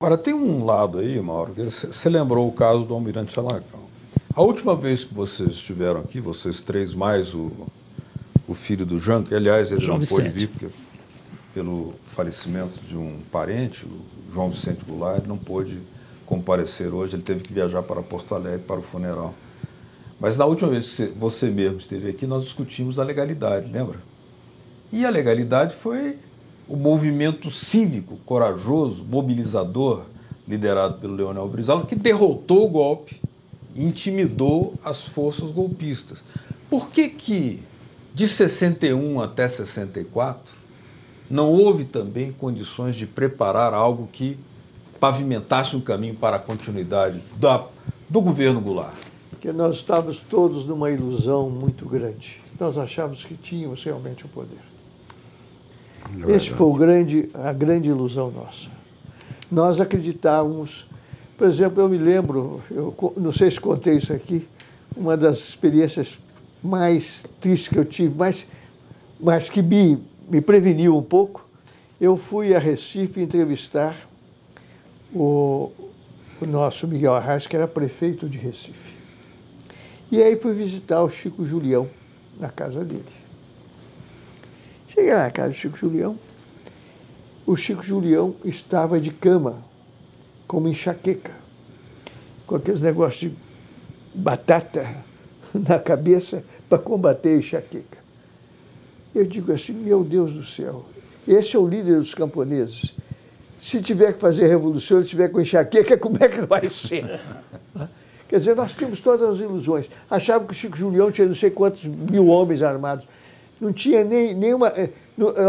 Agora, tem um lado aí, Mauro, que você lembrou o caso do Almirante Alagão. A última vez que vocês estiveram aqui, vocês três, mais o filho do Jean, que aliás ele João não pôde Vicente. vir porque, pelo falecimento de um parente, o João Vicente Goulart, ele não pôde comparecer hoje, ele teve que viajar para Porto Alegre para o funeral. Mas na última vez que você mesmo esteve aqui, nós discutimos a legalidade, lembra? E a legalidade foi o movimento cívico, corajoso, mobilizador, liderado pelo Leonel Brizola, que derrotou o golpe, intimidou as forças golpistas. Por que de 61 até 64 não houve também condições de preparar algo que pavimentasse um caminho para a continuidade do governo Goulart? Porque nós estávamos todos numa ilusão muito grande. Nós achávamos que tínhamos realmente o poder. Esse foi a grande ilusão nossa. Nós acreditávamos, por exemplo, eu me lembro, eu não sei se contei isso aqui, uma das experiências mais tristes que eu tive, mas que me preveniu um pouco, eu fui a Recife entrevistar o nosso Miguel Arraes, que era prefeito de Recife. E aí fui visitar o Chico Julião, na casa dele. Cheguei na casa do Chico Julião, o Chico Julião estava de cama, com uma enxaqueca, com aqueles negócios de batata na cabeça para combater a enxaqueca. Eu digo assim, meu Deus do céu, esse é o líder dos camponeses. Se tiver que fazer revolução, se tiver com enxaqueca, como é que vai ser? Quer dizer, nós tínhamos todas as ilusões. Achava que o Chico Julião tinha não sei quantos mil homens armados. Não tinha nenhuma...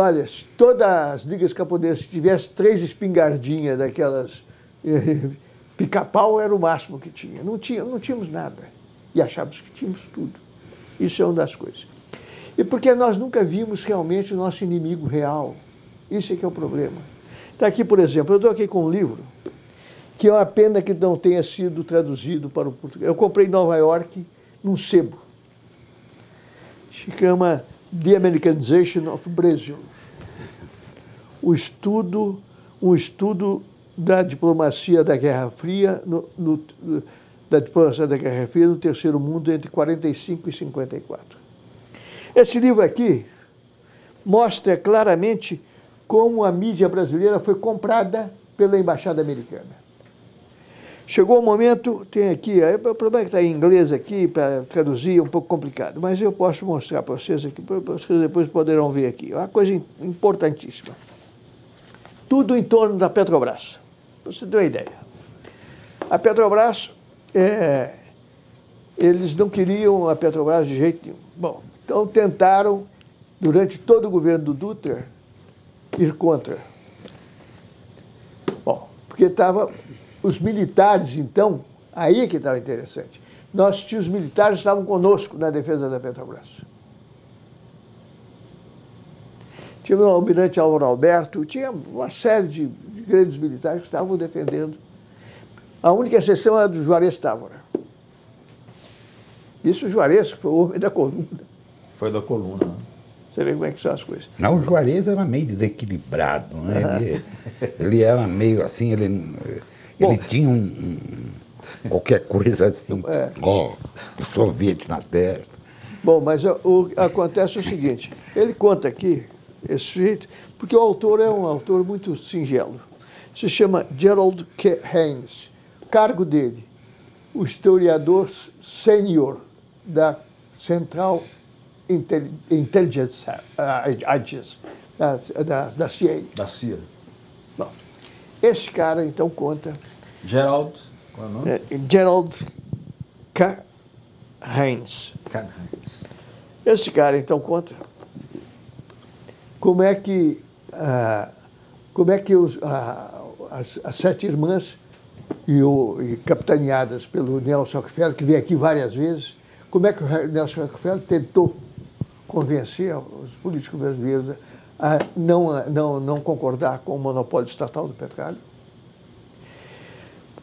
Olha, se todas as ligas camponesas tivessem 3 espingardinhas daquelas... Pica-pau era o máximo que tinha. Não tínhamos nada. E achávamos que tínhamos tudo. Isso é uma das coisas. E porque nós nunca vimos realmente o nosso inimigo real. Isso é que é o problema. Está aqui, por exemplo, eu estou aqui com um livro que é uma pena que não tenha sido traduzido para o português. Eu comprei em Nova York, num sebo. Se chama The Americanization of Brazil. Um estudo da diplomacia da Guerra Fria, da diplomacia da Guerra Fria no Terceiro Mundo entre 45 e 54. Esse livro aqui mostra claramente como a mídia brasileira foi comprada pela Embaixada Americana. Chegou o momento, tem aqui, o problema é que está em inglês aqui, para traduzir é um pouco complicado, mas eu posso mostrar para vocês aqui, para vocês depois poderão ver aqui. Uma coisa importantíssima. Tudo em torno da Petrobras, para você ter uma ideia. A Petrobras, eles não queriam a Petrobras de jeito nenhum. Bom, então tentaram, durante todo o governo do Dutra, ir contra. Bom, porque os militares, então, aí é que estava interessante. Nossos tios militares estavam conosco na defesa da Petrobras. Tinha o almirante Álvaro Alberto, tinha uma série de grandes militares que estavam defendendo. A única exceção era do Juarez Távora. Isso o Juarez, que foi o homem da coluna. Foi da coluna, né? Você vê como é que são as coisas. Não, o Juarez era meio desequilibrado, né? Ele era meio assim, ele tinha qualquer coisa assim, o sorvete na testa. Bom, mas acontece o seguinte, ele conta aqui, esse sujeito, porque o autor é um autor muito singelo. Se chama Gerald K. Haynes. Cargo dele, o historiador sênior da Central Intelligence Agency, da CIA. Da CIA. Bom, esse cara, então, conta... Gerald, qual é o nome? Gerald K. Haynes. Esse cara, então, conta como é que as 7 irmãs e capitaneadas pelo Nelson Rockefeller, que veio aqui várias vezes, como é que o Nelson Rockefeller tentou convencer os políticos brasileiros a não concordar com o monopólio estatal do petróleo.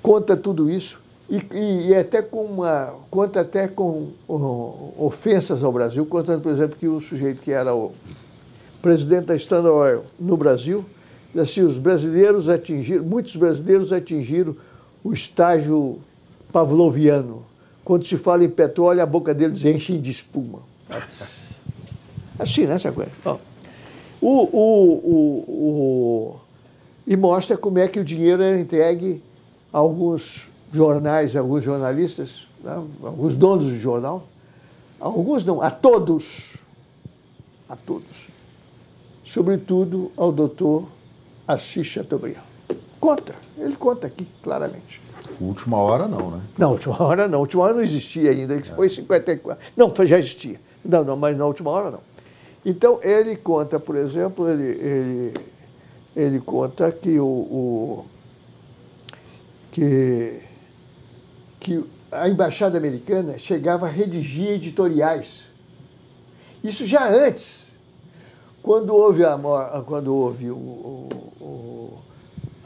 Conta tudo isso e até conta até com ofensas ao Brasil, contando, por exemplo, que o sujeito que era o presidente da Standard Oil no Brasil assim, muitos brasileiros atingiram o estágio pavloviano. Quando se fala em petróleo, a boca deles enche de espuma. Assim, né, essa coisa? E mostra como é que o dinheiro era entregue a alguns jornais, a alguns jornalistas, né, alguns donos de jornal, alguns não, a todos, sobretudo ao doutor Assis Chateaubriand. Ele conta aqui, claramente. Última hora não, né? Não, última hora não. Última hora não existia ainda. Foi em 54. Não, já existia. Não, mas na última hora não. Então, ele conta, por exemplo, ele conta que, que a Embaixada Americana chegava a redigir editoriais. Isso já antes, quando houve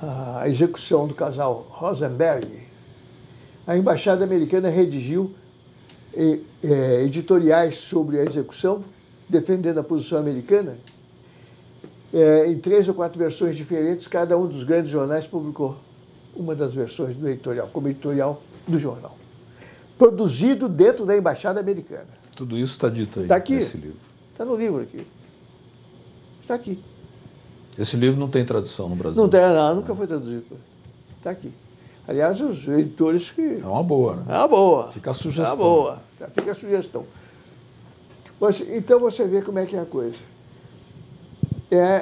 a execução do casal Rosenberg, a Embaixada Americana redigiu editoriais sobre a execução, defendendo a posição americana, em 3 ou 4 versões diferentes. Cada um dos grandes jornais publicou uma das versões do editorial, como editorial do jornal, produzido dentro da Embaixada Americana. Tudo isso está dito aí nesse livro. Está no livro aqui. Está aqui. Esse livro não tem tradução no Brasil? Não tem, não, nunca foi traduzido. Está aqui. Aliás, os editores que... É uma boa, né? É uma boa. Fica a sugestão. É uma boa. Fica a sugestão. Então você vê como é que é a coisa.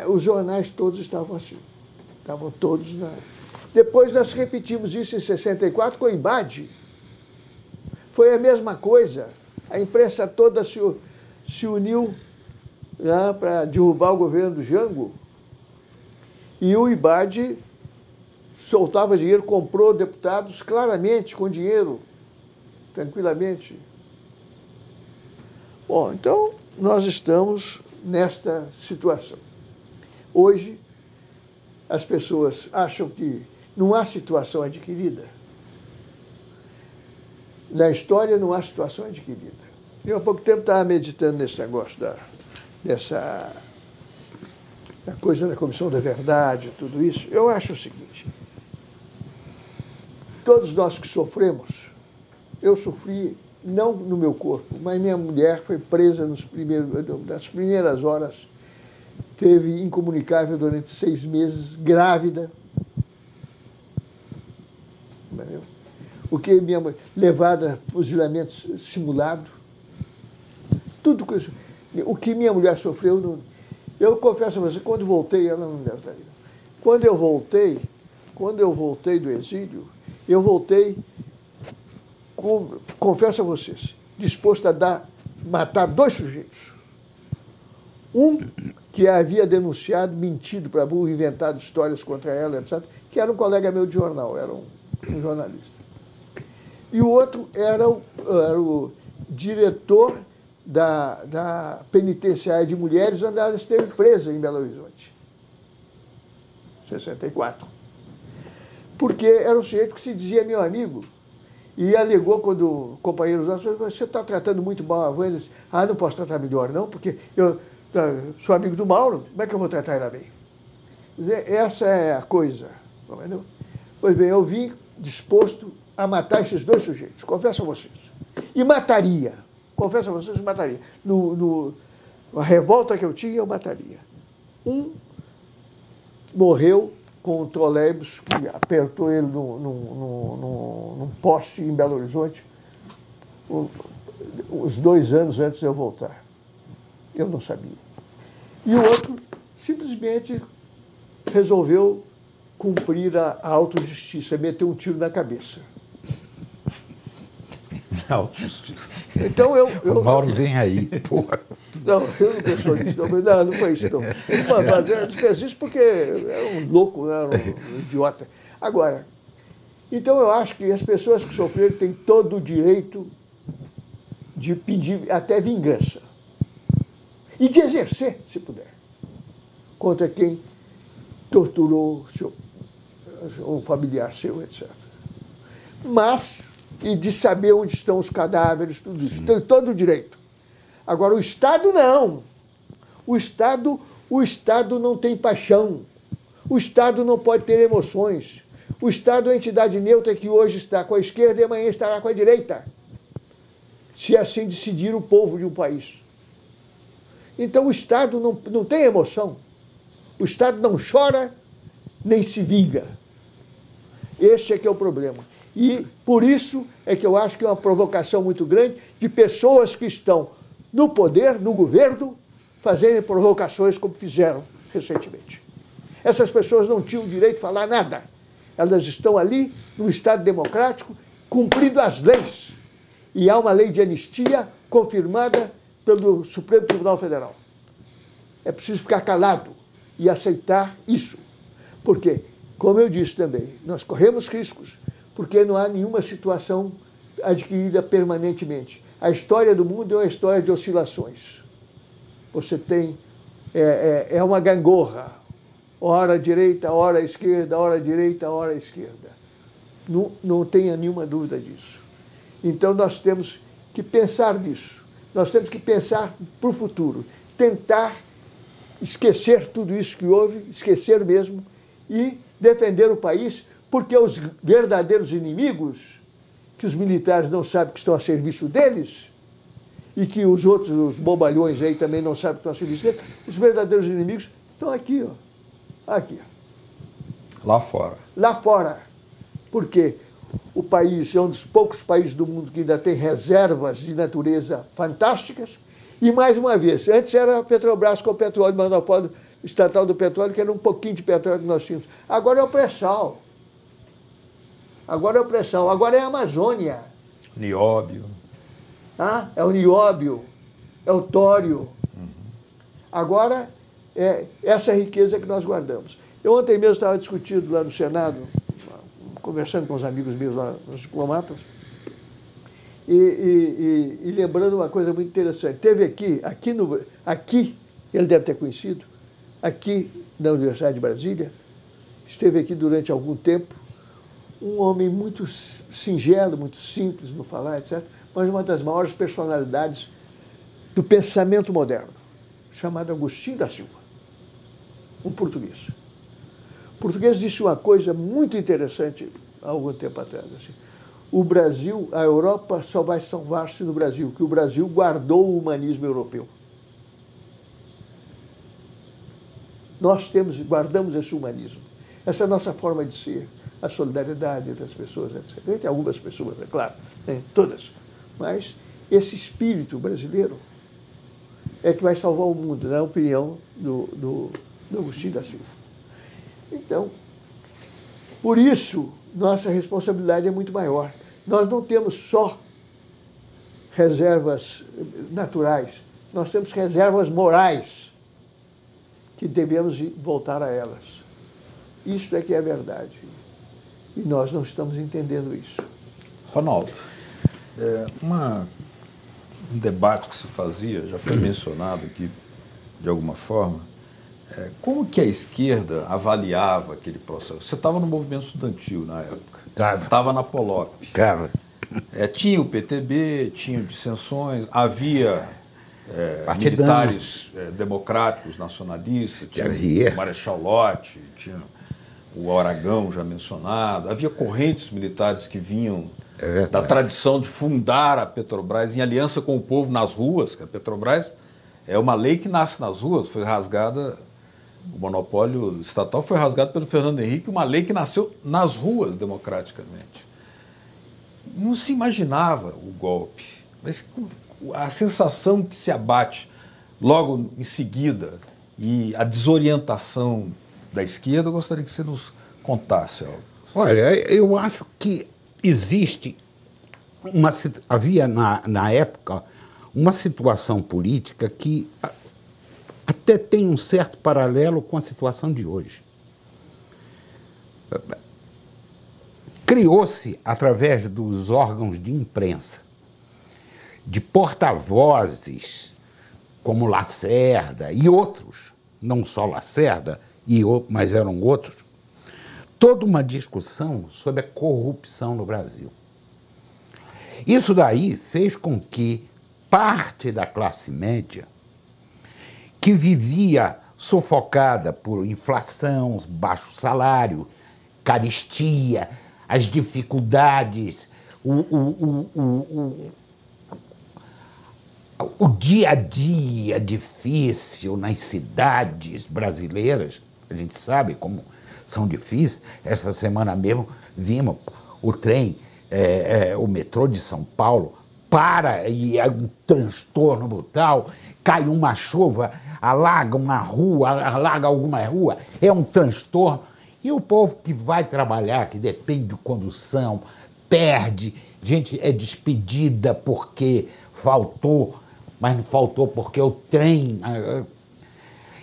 Os jornais todos estavam assim. Estavam todos... Depois nós repetimos isso em 64 com o IBAD. Foi a mesma coisa. A imprensa toda se uniu, né, para derrubar o governo do Jango. E o IBAD soltava dinheiro, comprou deputados claramente, com dinheiro, tranquilamente. Bom, então nós estamos nesta situação. Hoje, as pessoas acham que não há situação adquirida. Na história não há situação adquirida. Eu há pouco tempo estava meditando nesse negócio da coisa da Comissão da Verdade, tudo isso. Eu acho o seguinte: todos nós que sofremos, eu sofri não no meu corpo, mas minha mulher foi presa nas primeiras horas, teve incomunicável durante 6 meses, grávida. Entendeu? O que minha mãe, levada a fuzilamento simulado, tudo isso. O que minha mulher sofreu, eu confesso a você, quando voltei, ela não deve estar aí. Quando eu voltei do exílio, eu voltei, confesso a vocês, disposto a matar 2 sujeitos. Um que havia denunciado, mentido para burro, inventado histórias contra ela, etc., que era um colega meu de jornal, era um jornalista. E o outro era o diretor da penitenciária de mulheres, onde ela esteve presa em Belo Horizonte, 64. Porque era um sujeito que se dizia meu amigo e alegou, quando companheiros nossos, você está tratando muito mal a Vânia. Não posso tratar melhor não, porque eu sou amigo do Mauro, como é que eu vou tratar ela bem? Quer dizer, essa é a coisa. Entendeu? Pois bem, eu vim disposto a matar esses 2 sujeitos, confesso a vocês. E mataria, confesso a vocês, mataria. A revolta que eu tinha, eu mataria. Um morreu com um trolleybus que apertou ele num poste em Belo Horizonte, os 2 anos antes de eu voltar. Eu não sabia. E o outro simplesmente resolveu cumprir a autojustiça, meteu um tiro na cabeça. Autojustiça. Então o Mauro vem aí, porra. Não, eu não pensou nisso, não foi isso, não. Ele fez isso porque era um louco, era um idiota. Agora, então eu acho que as pessoas que sofreram têm todo o direito de pedir até vingança. E de exercer, se puder, contra quem torturou um familiar seu, etc. Mas, e de saber onde estão os cadáveres, tudo isso. Tem todo o direito. Agora, o Estado não. O Estado não tem paixão. O Estado não pode ter emoções. O Estado é a entidade neutra que hoje está com a esquerda e amanhã estará com a direita, se assim decidir o povo de um país. Então o Estado não tem emoção. O Estado não chora nem se vinga. Este é que é o problema. E por isso é que eu acho que é uma provocação muito grande de pessoas que estão no poder, no governo, fazerem provocações como fizeram recentemente. Essas pessoas não tinham direito de falar nada. Elas estão ali, no Estado democrático, cumprindo as leis. E há uma lei de anistia confirmada pelo Supremo Tribunal Federal. É preciso ficar calado e aceitar isso. Porque, como eu disse também, nós corremos riscos, porque não há nenhuma situação adquirida permanentemente. A história do mundo é uma história de oscilações. Você tem... É uma gangorra. Hora direita, hora esquerda, hora direita, hora esquerda. Não tenha nenhuma dúvida disso. Então nós temos que pensar nisso. Nós temos que pensar para o futuro. Tentar esquecer tudo isso que houve, esquecer mesmo, e defender o país, porque os verdadeiros inimigos, que os militares não sabem que estão a serviço deles, e que os outros, os bobalhões aí também não sabem que estão a serviço deles, os verdadeiros inimigos estão aqui, ó. Aqui. Lá fora. Lá fora. Porque o país é um dos poucos países do mundo que ainda tem reservas de natureza fantásticas. E, mais uma vez, antes era a Petrobras com o petróleo, o monopólio estatal do petróleo, que era um pouquinho de petróleo que nós tínhamos. Agora é o pré-sal. Agora é o pré-sal. Agora é a Amazônia. Nióbio. Ah, é o nióbio. É o tório. Agora... é essa riqueza que nós guardamos. Eu ontem mesmo estava discutindo lá no Senado, conversando com os amigos meus lá, os diplomatas, e lembrando uma coisa muito interessante. Teve aqui, ele deve ter conhecido, aqui na Universidade de Brasília, esteve aqui durante algum tempo, um homem muito singelo, muito simples no falar, etc., mas uma das maiores personalidades do pensamento moderno, chamado Agostinho da Silva. Um português. O português disse uma coisa muito interessante há algum tempo atrás. Assim, o Brasil, a Europa só vai salvar-se no Brasil, que o Brasil guardou o humanismo europeu. Nós guardamos esse humanismo. Essa é a nossa forma de ser, a solidariedade entre as pessoas, etc. Entre algumas pessoas, é claro, né? Todas. Mas esse espírito brasileiro é que vai salvar o mundo, na opinião do Agostinho da Silva. Então, por isso, nossa responsabilidade é muito maior. Nós não temos só reservas naturais, nós temos reservas morais que devemos voltar a elas. Isso é que é verdade. E nós não estamos entendendo isso. Ronaldo, um debate que se fazia, já foi mencionado aqui de alguma forma, como que a esquerda avaliava aquele processo? Você estava no movimento estudantil na época. Estava na Polop. Tinha o PTB, tinha dissensões, havia militares democráticos, nacionalistas, tinha o Marechal Lott, tinha o Aragão já mencionado, havia correntes militares que vinham da tradição de fundar a Petrobras em aliança com o povo nas ruas, que a Petrobras é uma lei que nasce nas ruas, foi rasgada, o monopólio estatal foi rasgado pelo Fernando Henrique, uma lei que nasceu nas ruas democraticamente. Não se imaginava o golpe, mas a sensação que se abate logo em seguida e a desorientação da esquerda, eu gostaria que você nos contasse algo. Olha, eu acho que havia na época uma situação política que até tem um certo paralelo com a situação de hoje. Criou-se, através dos órgãos de imprensa, de porta-vozes, como Lacerda e outros, não só Lacerda, mas eram outros, toda uma discussão sobre a corrupção no Brasil. Isso daí fez com que parte da classe média, que vivia sufocada por inflação, baixo salário, carestia, as dificuldades, o dia a dia difícil nas cidades brasileiras. A gente sabe como são difíceis. Essa semana mesmo vimos o trem, o metrô de São Paulo, e é um transtorno brutal, cai uma chuva, alaga uma rua, alaga alguma rua, é um transtorno. E o povo que vai trabalhar, que depende de condução, perde, gente é despedida porque faltou, mas não faltou porque o trem...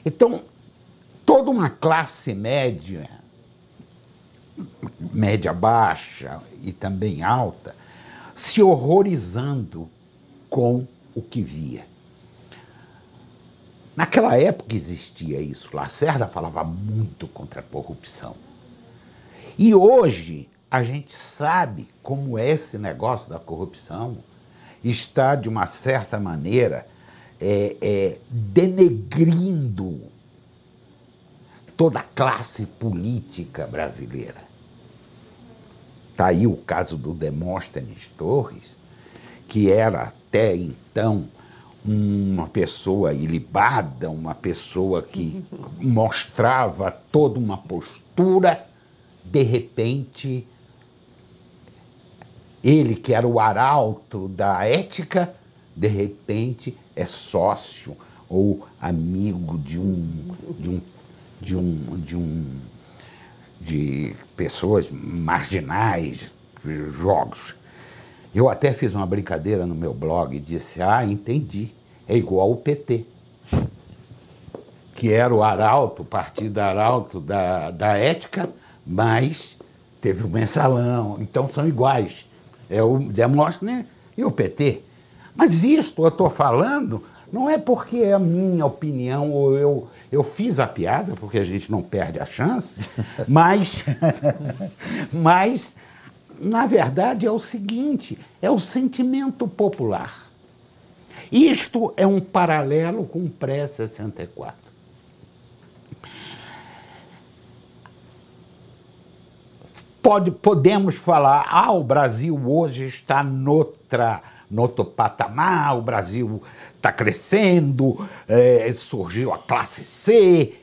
Então, toda uma classe média, média baixa e também alta, se horrorizando com o que via. Naquela época existia isso. Lacerda falava muito contra a corrupção. E hoje a gente sabe como esse negócio da corrupção está, de uma certa maneira, denegrindo toda a classe política brasileira. Está aí o caso do Demóstenes Torres, que era até então uma pessoa ilibada, uma pessoa que mostrava toda uma postura, de repente, ele que era o arauto da ética, de repente é sócio ou amigo de pessoas marginais, jogos. Eu até fiz uma brincadeira no meu blog e disse, entendi, é igual o PT, que era o arauto, o partido arauto da ética, mas teve o mensalão, então são iguais, é o Demóstenes e o PT. Mas isto eu estou falando não é porque é a minha opinião ou eu fiz a piada, porque a gente não perde a chance, mas na verdade, é o seguinte, é o sentimento popular. Isto é um paralelo com o pré-64. Podemos falar, o Brasil hoje está no outro patamar, o Brasil está crescendo, surgiu a classe C,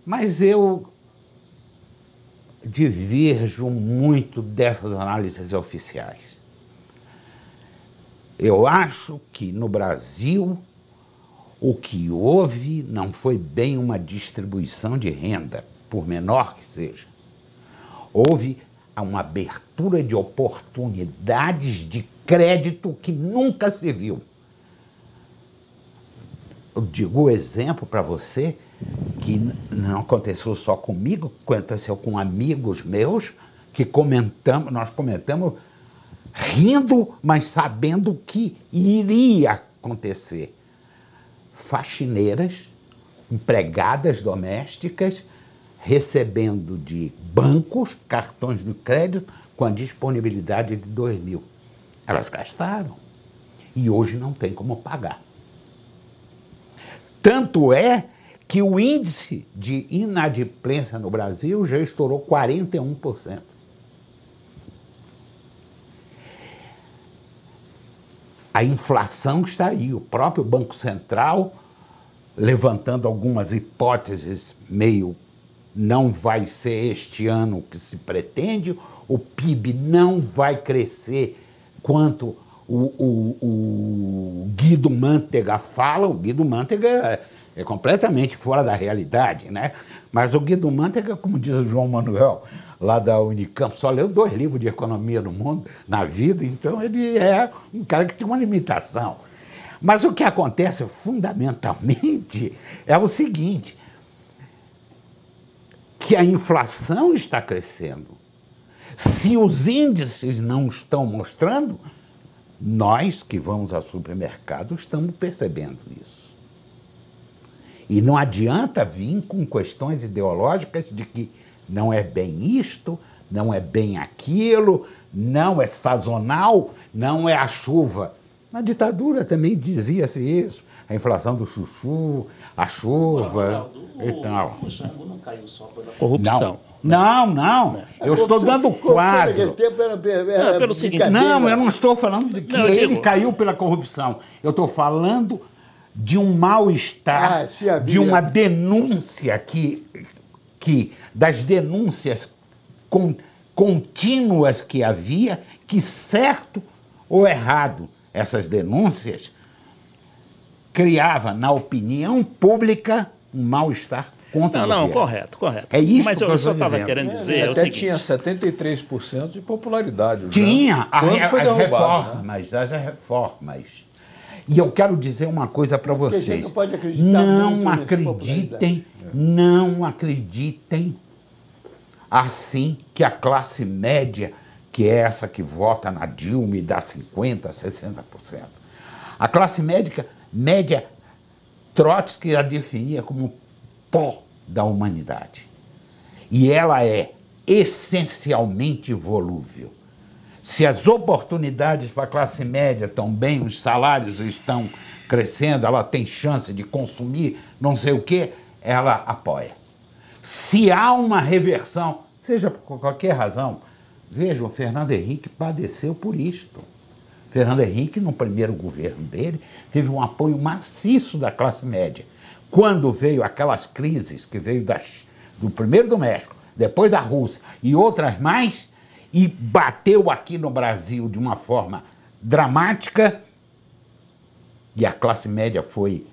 mas eu diverjo muito dessas análises oficiais. Eu acho que no Brasil o que houve não foi bem uma distribuição de renda, por menor que seja. Houve uma abertura de oportunidades de crédito que nunca se viu. Eu digo o exemplo para você que não aconteceu só comigo, aconteceu com amigos meus que nós comentamos rindo, mas sabendo que iria acontecer. Faxineiras, empregadas domésticas, recebendo de bancos cartões de crédito com a disponibilidade de 2.000. Elas gastaram e hoje não tem como pagar. Tanto é que o índice de inadimplência no Brasil já estourou 41%. A inflação está aí, o próprio Banco Central levantando algumas hipóteses meio não vai ser este ano o que se pretende, o PIB não vai crescer quanto o Guido Mantega fala. O Guido Mantega é completamente fora da realidade, né? Mas o Guido Mantega, como diz o João Manuel, lá da Unicamp, só leu 2 livros de economia no mundo, na vida, então ele é um cara que tem uma limitação. Mas o que acontece fundamentalmente é o seguinte, que a inflação está crescendo. Se os índices não estão mostrando, nós que vamos ao supermercado estamos percebendo isso. E não adianta vir com questões ideológicas de que não é bem isto, não é bem aquilo, não é sazonal, não é a chuva Na ditadura também dizia-se isso. A inflação do chuchu, a chuva e tal. O Jango não caiu só pela corrupção. Não. Eu estou dando quadro. Naquele tempo era pelo seguinte, Não, eu não estou falando de que ele caiu pela corrupção. Eu estou falando de um mal-estar, de uma denúncia das denúncias contínuas que havia, que certo ou errado, essas denúncias criava na opinião pública um mal-estar contra o governo. Correto. É isso Mas que eu só estou estava dizendo. querendo dizer Ele é o até seguinte. tinha 73% de popularidade. Tinha Quando foi as derrubado, né? reformas, as reformas. E eu quero dizer uma coisa para a gente vocês. não pode acreditar muito nessa Não acreditem assim que a classe média, que é essa que vota na Dilma e dá 50%, 60%. A classe média Trotsky a definia como pó da humanidade. E ela é essencialmente volúvel. Se as oportunidades para a classe média estão bem, os salários estão crescendo, ela tem chance de consumir não sei o quê, ela apoia. Se há uma reversão, seja por qualquer razão, veja, o Fernando Henrique padeceu por isto. Fernando Henrique, no primeiro governo dele, teve um apoio maciço da classe média. Quando veio aquelas crises que veio do primeiro do México, depois da Rússia e outras mais, e bateu aqui no Brasil de uma forma dramática, e a classe média foi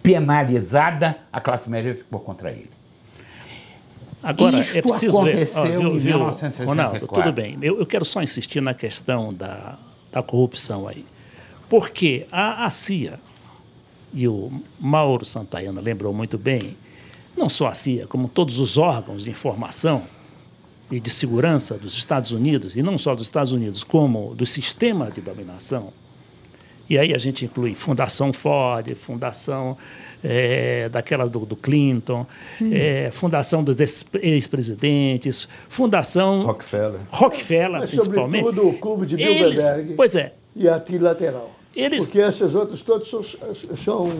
penalizada, a classe média ficou contra ele. Agora, Isto é preciso aconteceu em 1964. Ronaldo, tudo bem. Eu quero só insistir na questão da corrupção aí. Porque a CIA, e o Mauro Santayana lembrou muito bem, não só a CIA, como todos os órgãos de informação e de segurança dos Estados Unidos, e não só dos Estados Unidos, como do sistema de dominação. E aí a gente inclui Fundação Ford, Fundação daquela do Clinton, Fundação dos ex-presidentes, Fundação Rockefeller, mas principalmente. Sobretudo o Clube de Bilderberg e a Trilateral. Porque esses outros todos são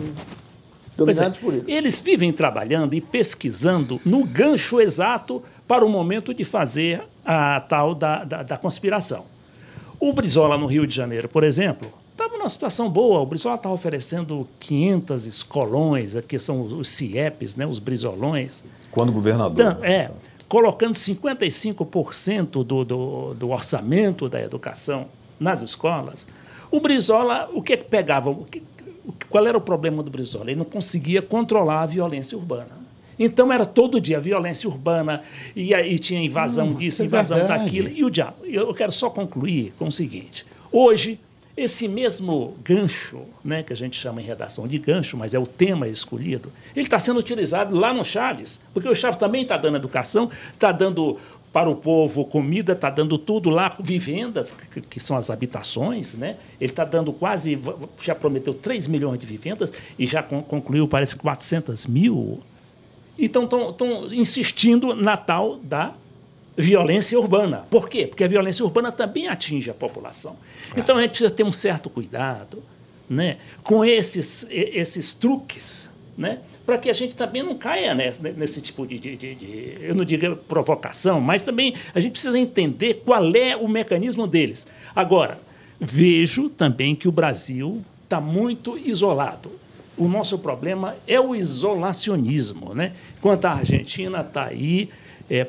dominados por eles. Eles vivem trabalhando e pesquisando no gancho exato para o momento de fazer a tal da conspiração. O Brizola, no Rio de Janeiro, por exemplo, estava numa situação boa. O Brizola estava oferecendo 500 escolões, que são os CIEPs, né, os brizolões. Quando governador. Colocando 55% do orçamento da educação nas escolas. O Brizola, o que pegava? Qual era o problema do Brizola? Ele não conseguia controlar a violência urbana. Então, era todo dia violência urbana, e aí tinha invasão disso, invasão daquilo, e o diabo. Eu quero só concluir com o seguinte. Hoje, esse mesmo gancho, né, que a gente chama em redação de gancho, mas é o tema escolhido, ele está sendo utilizado lá no Chaves, porque o Chaves também está dando educação, está dando para o povo comida, está dando tudo lá, vivendas, que são as habitações, né? Ele está dando quase, já prometeu 3 milhões de vivendas e já concluiu, parece, 400 mil. Então, estão insistindo na tal da violência urbana. Por quê? Porque a violência urbana também atinge a população. Então, a gente precisa ter um certo cuidado, né, com esses truques, né, para que a gente também não caia nesse tipo eu não digo provocação, mas também a gente precisa entender qual é o mecanismo deles. Agora, vejo também que o Brasil está muito isolado. O nosso problema é o isolacionismo, né? Enquanto a Argentina está aí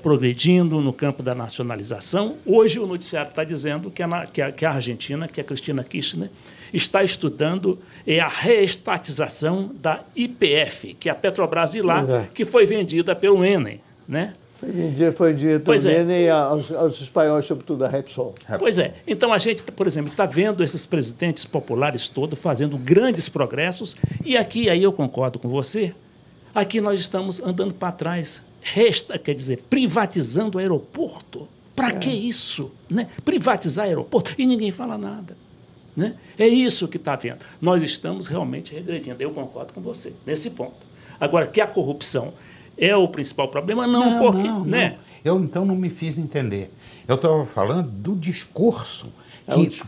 progredindo no campo da nacionalização, hoje o noticiário está dizendo que a Argentina, que a Cristina Kirchner, está estudando a reestatização da YPF, que é a Petrobras de lá, que foi vendida pelo Eni, né? Foi vendida pelo Eni aos espanhóis, sobretudo a Repsol. Pois é. Então, a gente, por exemplo, está vendo esses presidentes populares todos fazendo grandes progressos, e aqui, aí eu concordo com você, aqui nós estamos andando para trás, quer dizer, privatizando o aeroporto. Para que isso? Né? Privatizar aeroporto e ninguém fala nada. Né? É isso que está vendo. Nós estamos realmente regredindo. Eu concordo com você nesse ponto. Agora, que a corrupção é o principal problema, porque... Não. Eu, então, não me fiz entender. Eu estava falando do discurso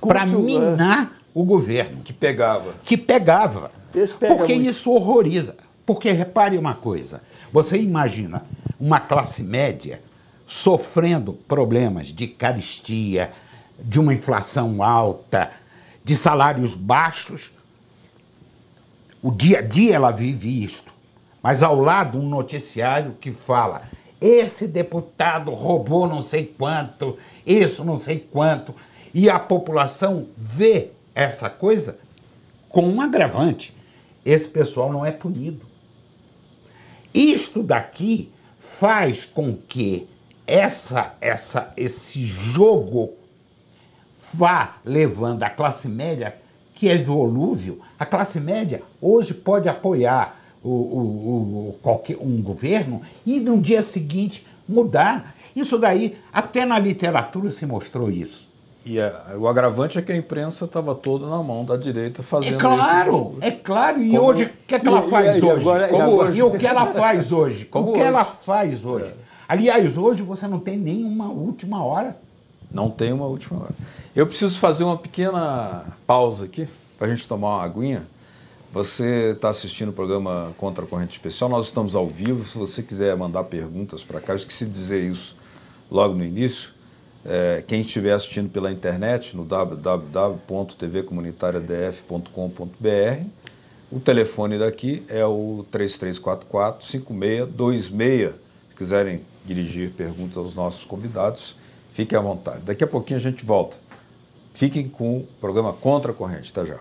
para minar o governo. Que pegava. Que pegava. Porque muito. isso horroriza. Porque repare uma coisa, você imagina uma classe média sofrendo problemas de carestia, de uma inflação alta, de salários baixos. O dia a dia ela vive isto. Mas ao lado um noticiário que fala: esse deputado roubou não sei quanto, isso não sei quanto. E a população vê essa coisa com um agravante. Esse pessoal não é punido. Isto daqui faz com que esse jogo vá levando a classe média, que é volúvel. A classe média hoje pode apoiar um governo e no dia seguinte mudar. Isso daí, até na literatura se mostrou isso. E o agravante é que a imprensa estava toda na mão da direita fazendo isso. É claro. E hoje, o que é que ela faz hoje? E o que ela faz hoje? Ela faz hoje? Aliás, hoje você não tem nenhuma última hora. Não tem uma última hora. Eu preciso fazer uma pequena pausa aqui, para a gente tomar uma aguinha. Você está assistindo o programa Contra a Corrente Especial, nós estamos ao vivo. Se você quiser mandar perguntas para cá, eu esqueci de dizer isso logo no início. Quem estiver assistindo pela internet, no www.tvcomunitariadf.com.br, o telefone daqui é o 3344-5626. Se quiserem dirigir perguntas aos nossos convidados, fiquem à vontade. Daqui a pouquinho a gente volta. Fiquem com o programa Contra a Corrente. Até já.